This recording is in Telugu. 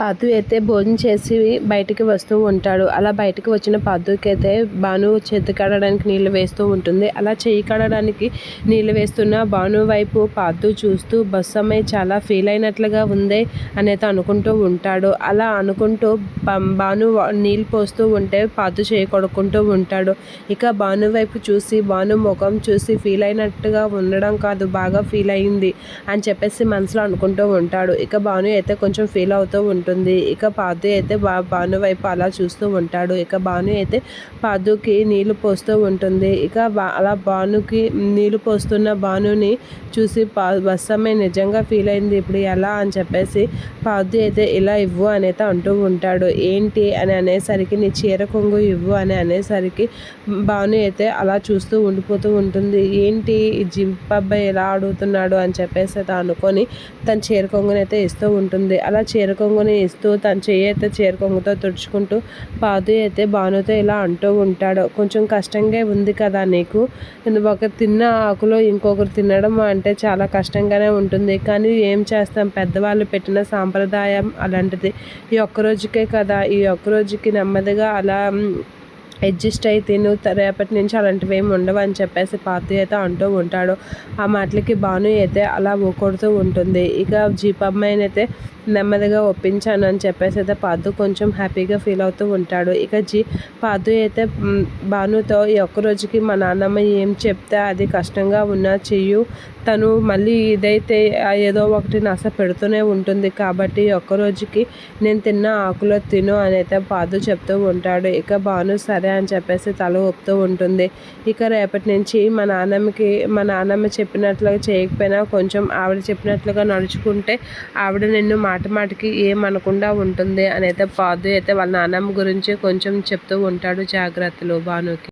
పాదు అయితే భోజనం చేసి బయటికి వస్తూ ఉంటాడు. అలా బయటికి వచ్చిన పాదుకి అయితే భాను చేతి కడగడానికి నీళ్ళు వేస్తూ ఉంటుంది. అలా చేయి కడగడానికి నీళ్ళు వేస్తున్న భాను వైపు పాదు చూస్తూ బస్సు అమ్మాయి చాలా ఫీల్ అయినట్లుగా ఉంది అనేది అనుకుంటూ ఉంటాడు. అలా అనుకుంటూ భాను నీళ్ళు పోస్తూ ఉంటే పాదు చేయి కొడుకుంటూ ఉంటాడు. ఇక భాను వైపు చూసి భాను ముఖం చూసి ఫీల్ అయినట్టుగా ఉండడం కాదు, బాగా ఫీల్ అయింది అని చెప్పేసి మనసులో అనుకుంటూ ఉంటాడు. ఇక భాను అయితే కొంచెం ఫీల్ అవుతూ ఉంటుంది. ఇక పాదు అయితే భాను వైపు అలా చూస్తూ ఉంటాడు. ఇక భాను అయితే పాదుకి నీళ్లు పోస్తూ ఉంటుంది. ఇక అలా భానుకి నీళ్లు పోస్తున్న భానుని చూసి బస్సు అమ్మాయి నిజంగా ఫీల్ అయింది, ఇప్పుడు ఎలా అని చెప్పేసి పాదు అయితే ఇలా ఇవ్వు అనేది అంటూ ఉంటాడు. ఏంటి అని అనేసరికి నీ చీర కొంగు ఇవ్వు అని అనేసరికి భాను అయితే అలా చూస్తూ ఉండిపోతూ ఉంటుంది. ఏంటి జిప్ అబ్బాయి ఎలా అడుగుతున్నాడు అని చెప్పేసి అయితే అనుకొని తన చీర కొంగునైతే ఇస్తూ ఉంటుంది. అలా చీర కొంగుని ఇస్తూ తన చెయ్యి అయితే చీర కొంగుతో తుడుచుకుంటూ పాదు అయితే భానుతో ఇలా అంటూ ఉంటాడు. కొంచెం కష్టంగా ఉంది కదా నీకు, ఒక తిన్న ఆకులో ఇంకొకరు తినడం అంటే చాలా కష్టంగానే ఉంటుంది, కానీ ఏం చేస్తాం, పెద్దవాళ్ళు పెట్టిన సాంప్రదాయం అలాంటిది. ఈ ఒక్కరోజుకే కదా, ఈ ఒక్కరోజుకి నెమ్మదిగా అలా అడ్జస్ట్ అయి తిను, రేపటి నుంచి అలాంటివి ఏమి ఉండవు అని చెప్పేసి పాదు అయితే అంటూ ఉంటాడు. ఆ మాటలకి భాను అయితే అలా ఊకొడుతూ ఉంటుంది. ఇక జీప్ అమ్మాయిని అయితే నెమ్మదిగా ఒప్పించాను అని చెప్పేసి అయితే పాదు కొంచెం హ్యాపీగా ఫీల్ అవుతూ ఉంటాడు. ఇక పాదు అయితే భానుతో ఈ ఒక్కరోజుకి మా నాన్నమ్మ ఏం చెప్తే అది కష్టంగా ఉన్నా చెయ్యు, తను మళ్ళీ ఇదైతే ఏదో ఒకటి నస పెడుతూనే ఉంటుంది, కాబట్టి ఒక్కరోజుకి నేను తిన్న ఆకులో తిను అని అయితే పాదు చెప్తూ ఉంటాడు. ఇక భాను సరే అని చెప్పేసి తల ఊపుతూ ఉంటుంది. ఇక రేపటి నుంచి మా నాన్నమ్మ చెప్పినట్లుగా చేయకపోయినా కొంచెం ఆవిడ చెప్పినట్లుగా నడుచుకుంటే ఆవిడ నిన్ను మాటికి ఏమనకుండా ఉంటుంది అని అయితే పాదు అయితే వాళ్ళ నాన్నమ్మ గురించి కొంచెం చెప్తూ ఉంటాడు జాగ్రత్తలు భానుకి.